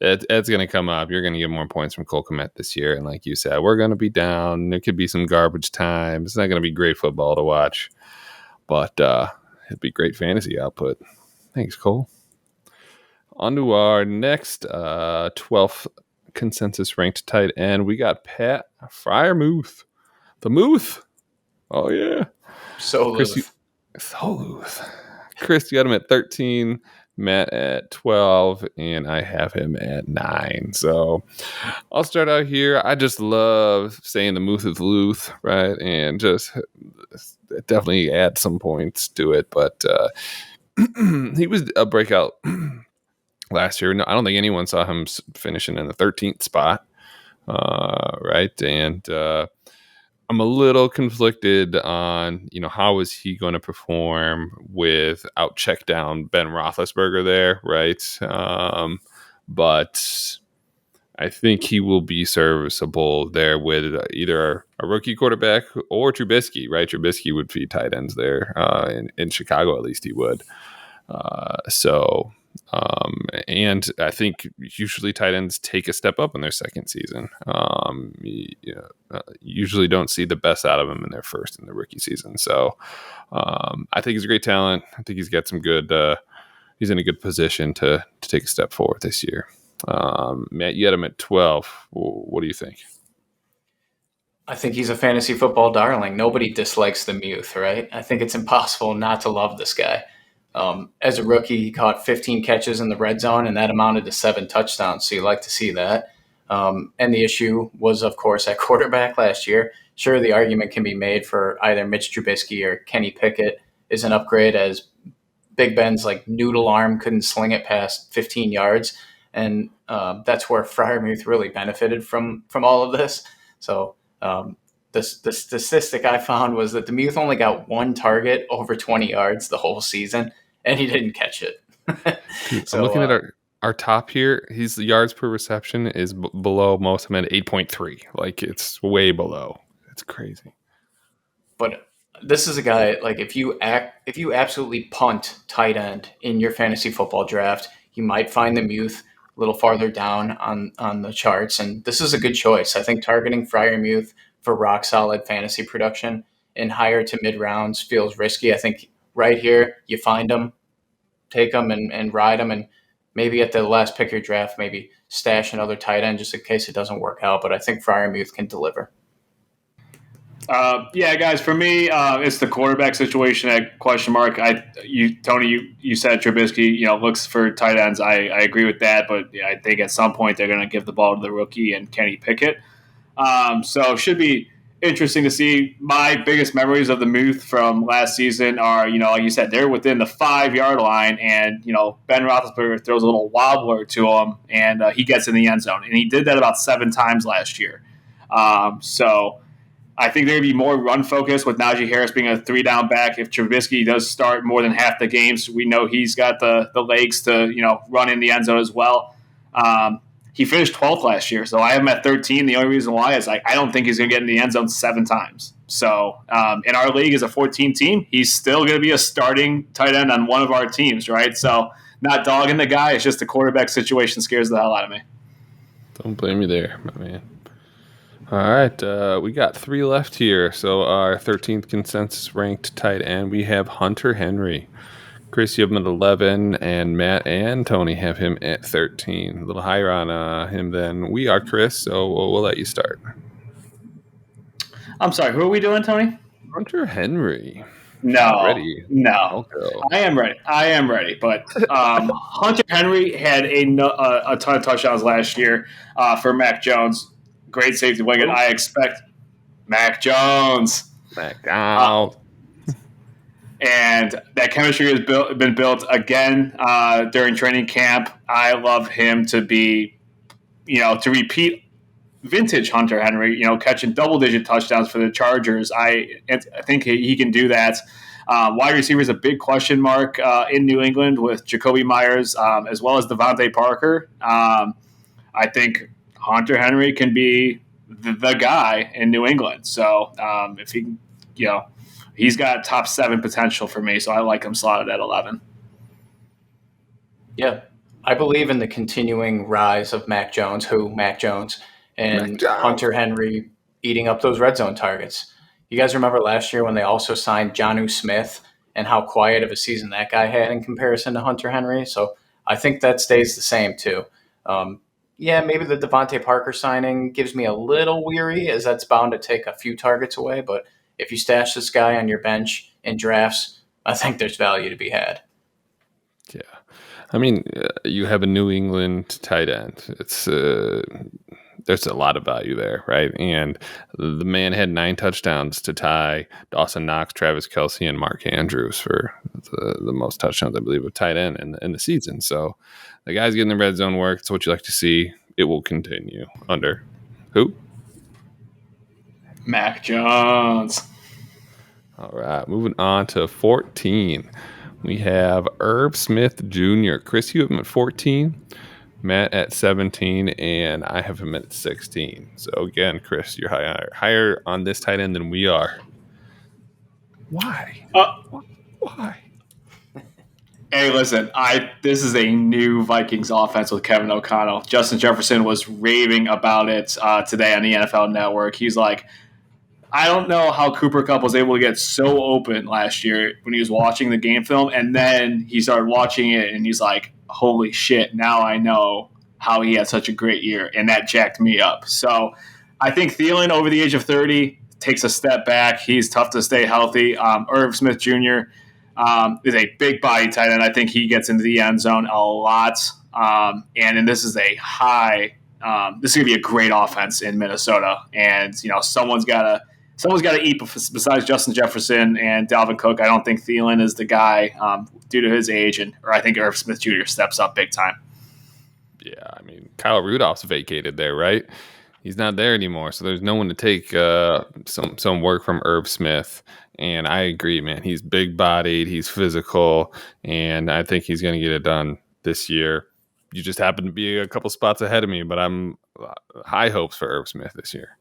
that's going to come up. You're going to get more points from Cole Kmet this year. And like you said, we're going to be down. There could be some garbage time. It's not going to be great football to watch. But it'd be great fantasy output. Thanks, Cole. On to our next 12th consensus ranked tight end. We got Pat Freiermuth. The Muth. Oh, yeah. So Luth. Chris, you got him at 13. Matt at 12. And I have him at 9. So I'll start out here. I just love saying the Muth is Luth, right? And just definitely add some points to it. But he was a breakout last year. No, I don't think anyone saw him finishing in the 13th spot, right? And I'm a little conflicted on, how is he going to perform without check down Ben Roethlisberger there, right? But I think he will be serviceable there with either a rookie quarterback or Trubisky, right? Trubisky would feed tight ends there in Chicago, at least he would. And I think usually tight ends take a step up in their second season. Usually don't see the best out of them in their first in the rookie season. So I think he's a great talent. I think he's got some good. He's in a good position to take a step forward this year. Matt, you had him at 12. What do you think? I think he's a fantasy football darling. Nobody dislikes the Muth, right? I think it's impossible not to love this guy. As a rookie, he caught 15 catches in the red zone, and that amounted to 7 touchdowns. So you like to see that. And the issue was, of course, at quarterback last year. Sure, the argument can be made for either Mitch Trubisky or Kenny Pickett is an upgrade, as Big Ben's noodle arm couldn't sling it past 15 yards. And that's where Freiermuth really benefited from all of this. So the statistic I found was that the Muth only got 1 target over 20 yards the whole season, and he didn't catch it. So, I'm looking at our top here. He's the yards per reception is below most of them at 8.3. It's way below. It's crazy. But this is a guy, if you absolutely punt tight end in your fantasy football draft, you might find the Muth a little farther down on the charts. And this is a good choice. I think targeting Freiermuth for rock solid fantasy production in higher to mid rounds feels risky. I think right here you find him, take him and ride him, and maybe at the last pick of your draft, maybe stash another tight end just in case it doesn't work out. But I think Freiermuth can deliver. Yeah, guys, for me, it's the quarterback situation at question mark. Tony, you said Trubisky, looks for tight ends. I agree with that, but I think at some point they're going to give the ball to the rookie and Kenny Pickett. So it should be interesting to see. My biggest memories of the Muth from last season are, like you said, they're within the 5-yard line, and Ben Roethlisberger throws a little wobbler to him, and he gets in the end zone, and he did that about 7 times last year. So I think there'd be more run focus with Najee Harris being a 3-down back. If Trubisky does start more than half the games, we know he's got the legs to run in the end zone as well. He finished 12th last year, so I have him at 13. The only reason why is I don't think he's going to get in the end zone 7 times. So in our league as a 14 team, he's still going to be a starting tight end on one of our teams, right? So not dogging the guy. It's just the quarterback situation scares the hell out of me. Don't blame me there, my man. All right, we got 3 left here. So our 13th consensus ranked tight end, we have Hunter Henry. Chris, you have him at 11, and Matt and Tony have him at 13. A little higher on him than we are, Chris, so we'll let you start. I'm sorry, who are we doing, Tony? Hunter Henry. No, ready. No. I am ready. But Hunter Henry had a ton of touchdowns last year for Mac Jones. Great safety blanket. I expect Mac Jones. And that chemistry has been built again during training camp. I love him to be, to repeat vintage Hunter Henry, catching double-digit touchdowns for the Chargers. I think he can do that. Wide receiver is a big question mark in New England with Jacoby Myers as well as Devontae Parker. I think Hunter Henry can be the guy in New England. So if he, he's got top 7 potential for me. So I like him slotted at 11. Yeah, I believe in the continuing rise of Mac Jones, and Hunter Henry eating up those red zone targets. You guys remember last year when they also signed Jonnu Smith and how quiet of a season that guy had in comparison to Hunter Henry? So I think that stays the same too. Maybe the Devontae Parker signing gives me a little weary, as that's bound to take a few targets away. But if you stash this guy on your bench in drafts, I think there's value to be had. Yeah. I mean, you have a New England tight end. It's there's a lot of value there, right? And the man had 9 touchdowns to tie Dawson Knox, Travis Kelce, and Mark Andrews for the most touchdowns, I believe, of tight end in the season. So the guy's getting the red zone work. It's what you like to see. It will continue under who? Mac Jones. All right, moving on to 14. We have Irv Smith Jr. Chris, you have him at 14, Matt at 17, and I have him at 16. So again, Chris, you're higher on this tight end than we are. Why? Why? Hey, listen, this is a new Vikings offense with Kevin O'Connell. Justin Jefferson was raving about it today on the NFL Network. He's like, I don't know how Cooper Kupp was able to get so open last year when he was watching the game film, and then he started watching it, and he's like, holy shit, now I know how he had such a great year, and that jacked me up. So I think Thielen, over the age of 30, takes a step back. He's tough to stay healthy. Irv Smith Jr. Is a big body tight end. I think he gets into the end zone a lot, and this is a high this is going to be a great offense in Minnesota, and someone's got to eat besides Justin Jefferson and Dalvin Cook. I don't think Thielen is the guy due to his age, or I think Irv Smith Jr. steps up big time. Yeah, I mean, Kyle Rudolph's vacated there, right? He's not there anymore, so there's no one to take some work from Irv Smith. And I agree, man. He's big-bodied, he's physical, and I think he's going to get it done this year. You just happen to be a couple spots ahead of me, but I'm high hopes for Irv Smith this year.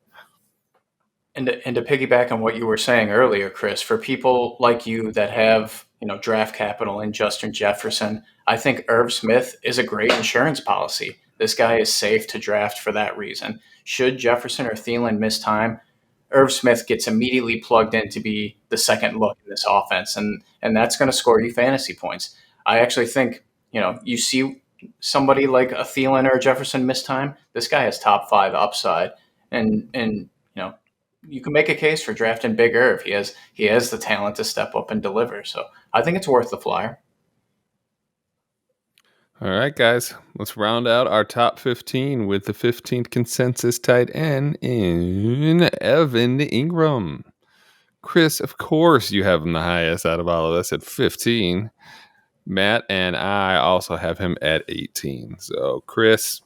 And to piggyback on what you were saying earlier, Chris, for people like you that have draft capital in Justin Jefferson, I think Irv Smith is a great insurance policy. This guy is safe to draft for that reason. Should Jefferson or Thielen miss time, Irv Smith gets immediately plugged in to be the second look in this offense, and that's going to score you fantasy points. I actually think you see somebody like a Thielen or a Jefferson miss time, this guy has top 5 upside, and you can make a case for drafting Big Irv. He has the talent to step up and deliver. So I think it's worth the flyer. All right, guys, let's round out our top 15 with the 15th consensus tight end in Evan Ingram. Chris, of course, you have him the highest out of all of us at 15. Matt and I also have him at 18. So, Chris,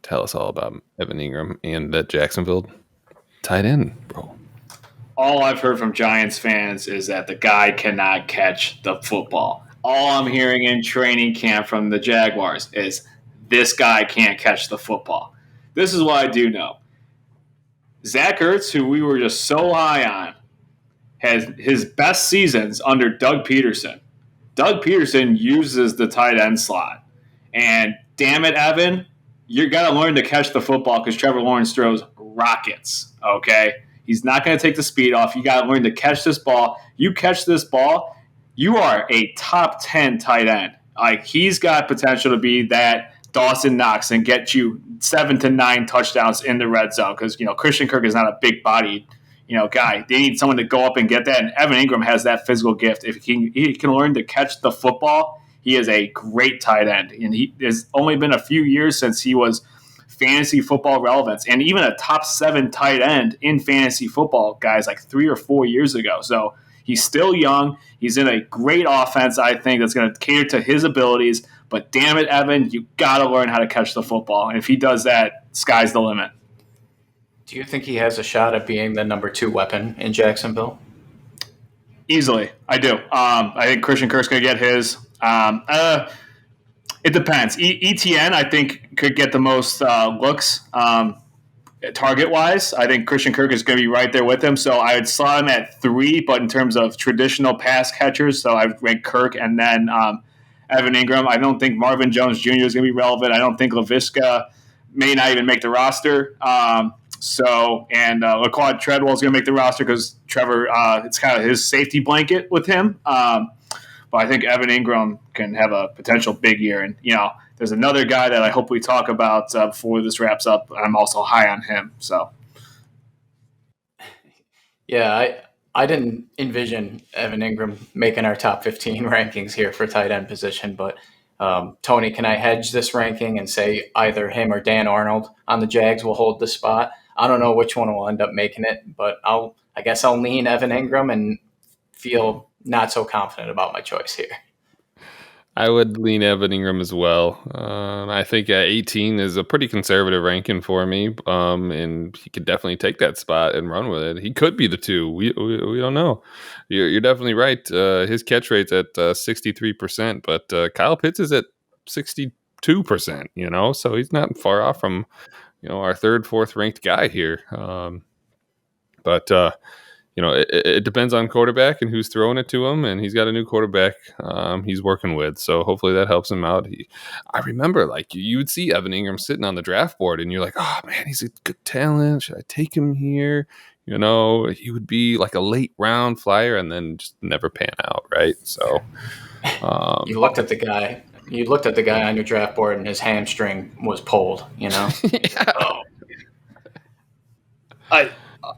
tell us all about Evan Ingram and that Jacksonville tight end, bro. All I've heard from Giants fans is that the guy cannot catch the football. All I'm hearing in training camp from the Jaguars is this guy can't catch the football. This is what I do know. Zach Ertz, who we were just so high on, has his best seasons under Doug Peterson. Doug Peterson uses the tight end slot. And damn it, Evan, you're going to learn to catch the football because Trevor Lawrence throws rockets, okay? He's not going to take the speed off. You got to learn to catch this ball. You catch this ball, you are a top 10 tight end. Like, he's got potential to be that Dawson Knox and get you 7 to 9 touchdowns in the red zone because, Christian Kirk is not a big-bodied, guy. They need someone to go up and get that, and Evan Ingram has that physical gift. If he can learn to catch the football, he is a great tight end. And there's only been a few years since he was fantasy football relevance and even a top 7 tight end in fantasy football, guys, like 3 or 4 years ago. So he's still young. He's in a great offense, I think, that's going to cater to his abilities. But damn it, Evan, you got to learn how to catch the football. And if he does that, sky's the limit. Do you think he has a shot at being the number 2 weapon in Jacksonville? Easily. I do. I think Christian Kirk's going to get his. It depends. ETN, I think, could get the most looks target-wise. I think Christian Kirk is going to be right there with him. So I would slot him at 3, but in terms of traditional pass catchers, so I would rank Kirk and then Evan Ingram. I don't think Marvin Jones Jr. is going to be relevant. I don't think Laviska may not even make the roster. Laquan Treadwell is going to make the roster because Trevor, it's kind of his safety blanket with him. But I think Evan Ingram can have a potential big year. And, there's another guy that I hope we talk about before this wraps up. I'm also high on him. So, yeah, I didn't envision Evan Ingram making our top 15 rankings here for tight end position, but Tony, can I hedge this ranking and say either him or Dan Arnold on the Jags will hold the spot? I don't know which one will end up making it, but I guess I'll lean Evan Ingram and feel not so confident about my choice here. I would lean Evan Ingram as well. I think 18 is a pretty conservative ranking for me, and he could definitely take that spot and run with it. He could be the 2. We don't know. You're definitely right. His catch rate's at 63%, but Kyle Pitts is at 62%. So he's not far off from our 3rd, 4th ranked guy here. But it depends on quarterback and who's throwing it to him, and he's got a new quarterback he's working with, so hopefully that helps him out. I remember, you would see Evan Ingram sitting on the draft board, and you're like, oh, man, he's a good talent. Should I take him here? He would be like a late round flyer and then just never pan out, right? So you looked at the guy. You looked at the guy on your draft board, and his hamstring was pulled. Yeah.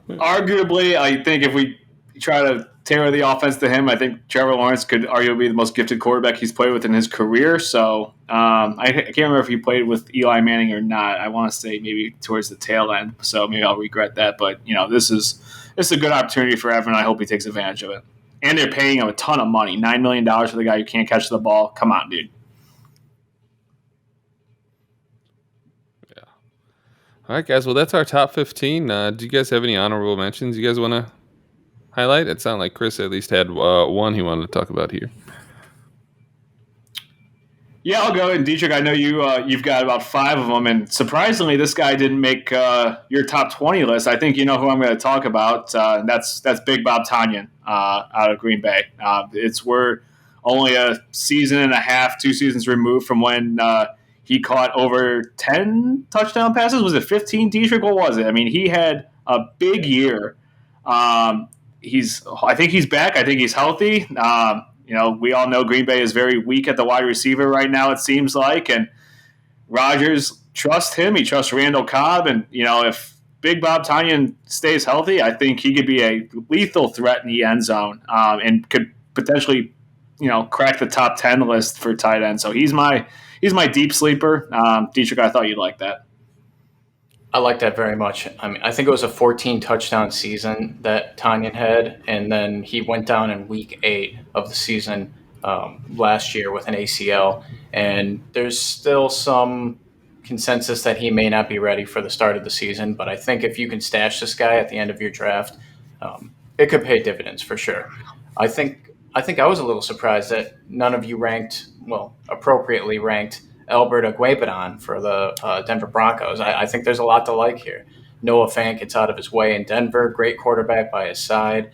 Arguably, I think if we try to tailor the offense to him, I think Trevor Lawrence could arguably be the most gifted quarterback he's played with in his career. So I can't remember if he played with Eli Manning or not. I want to say maybe towards the tail end. So maybe I'll regret that. But this is a good opportunity for Evan. I hope he takes advantage of it. And they're paying him a ton of money, $9 million for the guy who can't catch the ball. Come on, dude. All right, guys. Well, that's our top 15. Do you guys have any honorable mentions you guys want to highlight? It sounded like Chris at least had one he wanted to talk about here. Yeah, I'll go. And Dietrich, I know you've got about 5 of them, and surprisingly, this guy didn't make your top 20 list. I think you know who I'm going to talk about. That's Big Bob Tonyan out of Green Bay. We're only a season and a half, 2 seasons removed from when he caught over 10 touchdown passes. Was it 15, Dietrich? What was it? I mean, he had a big year. I think he's back. I think he's healthy. We all know Green Bay is very weak at the wide receiver right now, it seems like. And Rodgers trusts him. He trusts Randall Cobb. And, if Big Bob Tonyan stays healthy, I think he could be a lethal threat in the end zone and could potentially, crack the top 10 list for tight end. So he's my deep sleeper. Dietrich, I thought you'd like that. I like that very much. I mean, I think it was a 14 touchdown season that Tonyan had, and then he went down in week 8 of the season last year with an ACL. And there's still some consensus that he may not be ready for the start of the season. But I think if you can stash this guy at the end of your draft, it could pay dividends for sure. I think I was a little surprised that none of you appropriately ranked Albert Aguapadon for the Denver Broncos. I think there's a lot to like here. Noah Fant gets out of his way in Denver. Great quarterback by his side.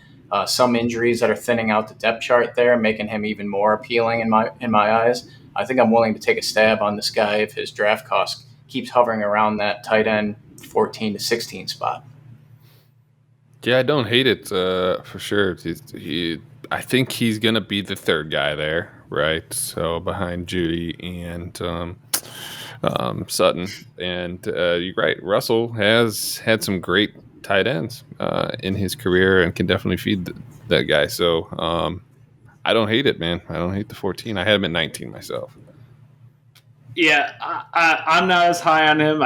Some injuries that are thinning out the depth chart there, making him even more appealing in my eyes. I think I'm willing to take a stab on this guy if his draft cost keeps hovering around that tight end 14 to 16 spot. Yeah, I don't hate it for sure. I think he's going to be the 3rd guy there, right? So behind Judy and Sutton. And you're right. Russell has had some great tight ends in his career and can definitely feed that guy. So I don't hate it, man. I don't hate the 14. I had him at 19 myself. Yeah, I'm not as high on him.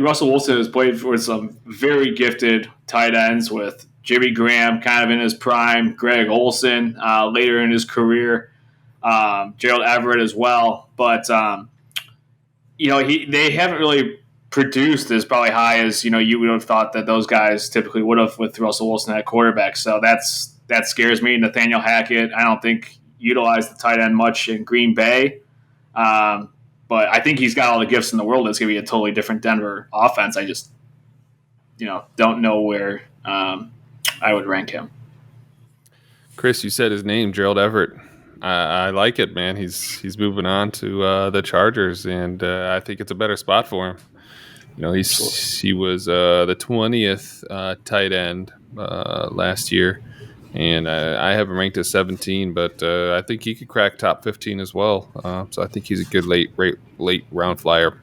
Russell Wilson has played for some very gifted tight ends with Jimmy Graham kind of in his prime, Greg Olsen later in his career, Gerald Everett as well. But, they haven't really produced as probably high as, you would have thought that those guys typically would have with Russell Wilson at quarterback. So that scares me. Nathaniel Hackett, I don't think utilized the tight end much in Green Bay. But I think he's got all the gifts in the world. It's going to be a totally different Denver offense. I just, don't know where I would rank him. Chris, you said his name, Gerald Everett. I like it, man. He's moving on to the Chargers, and I think it's a better spot for him. He was the 20th tight end last year, and I have him ranked as 17, but I think he could crack top 15 as well. So I think he's a good late round flyer.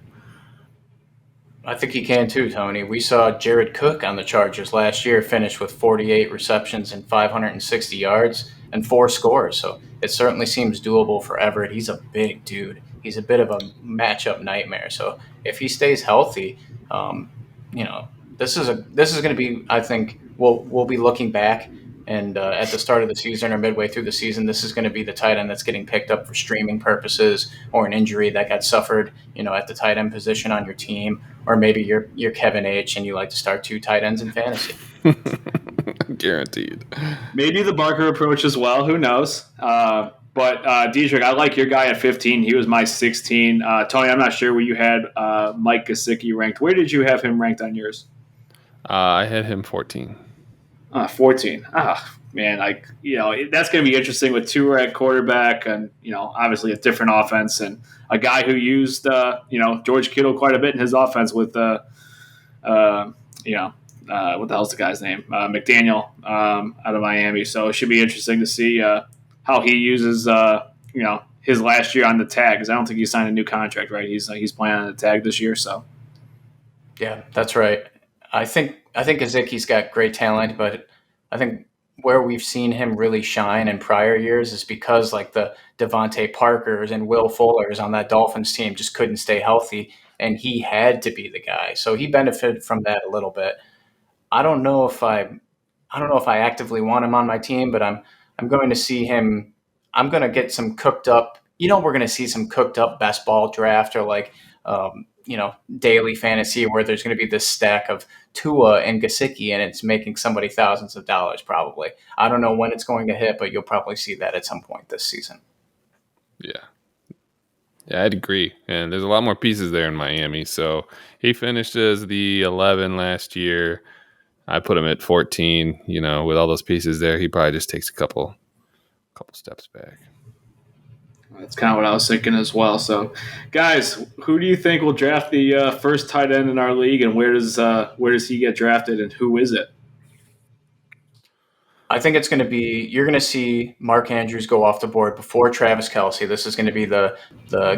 I think he can too, Tony. We saw Jared Cook on the Chargers last year finish with 48 receptions and 560 yards and 4 scores. So it certainly seems doable for Everett. He's a big dude. He's a bit of a matchup nightmare. So if he stays healthy, um, you know, this is going to be. I think we'll be looking back and at the start of the season or midway through the season, this is going to be the tight end that's getting picked up for streaming purposes or an injury that got suffered, at the tight end position on your team, or maybe you're Kevin H and you like to start 2 tight ends in fantasy. Guaranteed. Maybe the Barker approach as well. Who knows? But Dietrich, I like your guy at 15. He was my 16. Tony, I'm not sure where you had Mike Gesicki ranked. Where did you have him ranked on yours? I had him 14. 14. Man, that's going to be interesting with Tua at quarterback, and obviously a different offense, and a guy who used George Kittle quite a bit in his offense with what the hell's the guy's name? McDaniel out of Miami. So it should be interesting to see how he uses his last year on the tag, because I don't think he signed a new contract, right? He's playing on the tag this year, so. Yeah, that's right. I think Gesicki's got great talent, but I think where we've seen him really shine in prior years is because like the Devontae Parkers and Will Fullers on that Dolphins team just couldn't stay healthy, and he had to be the guy. So he benefited from that a little bit. I don't know if I actively want him on my team, but I'm going to see him. I'm going to get some cooked up. We're going to see some cooked up best ball draft or like daily fantasy where there's going to be this stack of Tua and Gesicki, and it's making somebody thousands of dollars probably. I don't know when it's going to hit, but you'll probably see that at some point this season. Yeah, I'd agree. And there's a lot more pieces there in Miami. So he finished as the 11 last year. I put him at 14. With all those pieces there, he probably just takes a couple steps back. That's kind of what I was thinking as well. So, guys, who do you think will draft the first tight end in our league, and where does he get drafted, and who is it? I think it's going to be, you're going to see Mark Andrews go off the board before Travis Kelce. This is going to be the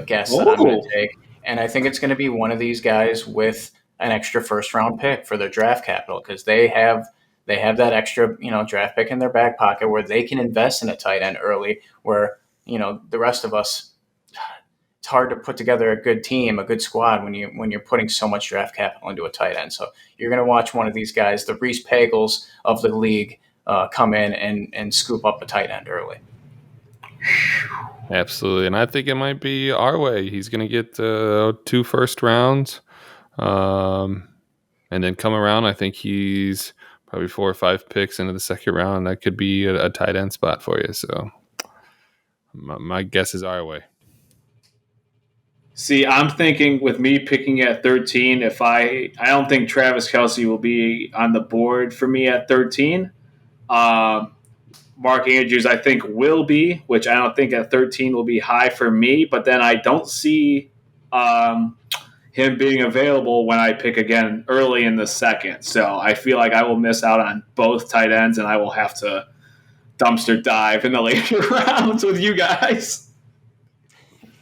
guess that I'm going to take. And I think it's going to be one of these guys with an extra first round pick for their draft capital, because they have that extra, draft pick in their back pocket where they can invest in a tight end early, where, the rest of us, it's hard to put together a good team, a good squad when you're putting so much draft capital into a tight end. So you're going to watch one of these guys, the Reese Pagels of the league, come in and scoop up a tight end early. Absolutely. And I think it might be our way. He's going to get 2 first rounds. And then come around, I think he's probably 4 or 5 picks into the second round. That could be a tight end spot for you. So my guess is our way. See, I'm thinking with me picking at 13, I don't think Travis Kelce will be on the board for me at 13. Mark Andrews, I think, will be, which I don't think at 13 will be high for me. But then I don't see him being available when I pick again early in the second. So I feel like I will miss out on both tight ends, and I will have to dumpster dive in the later rounds with you guys.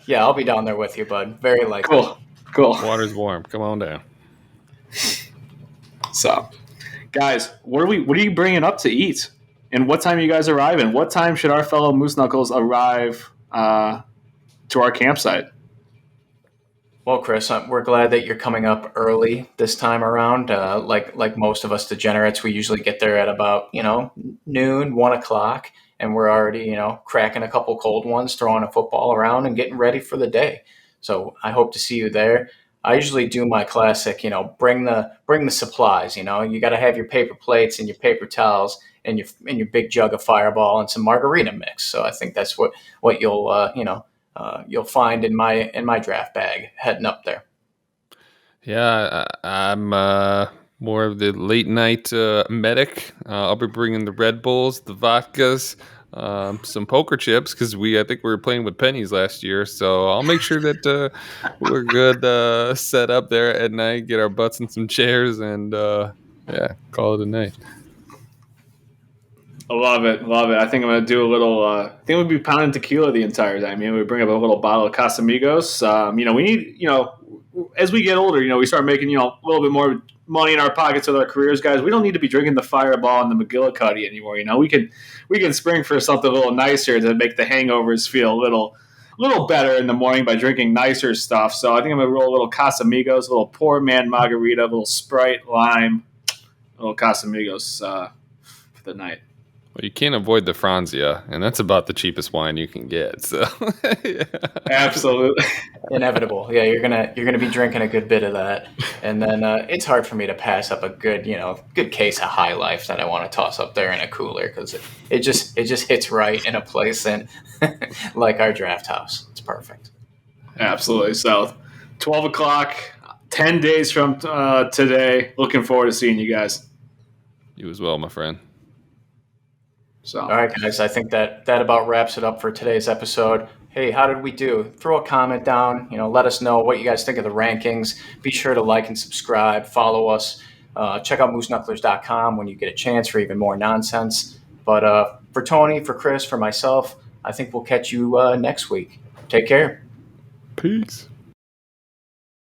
Yeah, I'll be down there with you, bud. Very likely. Cool. Water's warm. Come on down. So, guys, what are you bringing up to eat? And what time are you guys arriving? What time should our fellow Moose Knuckles arrive to our campsite? Well, Chris, we're glad that you're coming up early this time around. Like most of us degenerates, we usually get there at about noon, 1 o'clock, and we're already cracking a couple cold ones, throwing a football around, and getting ready for the day. So I hope to see you there. I usually do my classic, bring the supplies. You got to have your paper plates and your paper towels and your big jug of Fireball and some margarita mix. So I think that's what you'll find in my draft bag heading up there. Yeah, I'm more of the late night medic. I'll be bringing the Red Bulls, the vodkas, some poker chips, because I think we were playing with pennies last year. So I'll make sure that we're good set up there at night, get our butts in some chairs, and call it a night. I love it. I think I'm going to do a little. I think we'll be pounding tequila the entire time. We bring up a little bottle of Casamigos. We need. as we get older, we start making, a little bit more money in our pockets with our careers, guys. We don't need to be drinking the Fireball and the McGillicuddy anymore. We can spring for something a little nicer to make the hangovers feel a little better in the morning by drinking nicer stuff. So I think I'm going to roll a little Casamigos, a little poor man margarita, a little Sprite, lime, a little Casamigos for the night. Well, you can't avoid the Franzia, and that's about the cheapest wine you can get. So, yeah. Absolutely, inevitable. Yeah, you're gonna be drinking a good bit of that, and then it's hard for me to pass up a good good case of High Life that I want to toss up there in a cooler because it just hits right in a place and like our draft house. It's perfect. Absolutely. So, 12 o'clock, 10 days from today. Looking forward to seeing you guys. You as well, my friend. So, all right, guys, I think that about wraps it up for today's episode. Hey, how did we do? Throw a comment down. Let us know what you guys think of the rankings. Be sure to like and subscribe. Follow us. Check out mooseknucklers.com when you get a chance for even more nonsense. But for Tony, for Chris, for myself, I think we'll catch you next week. Take care. Peace.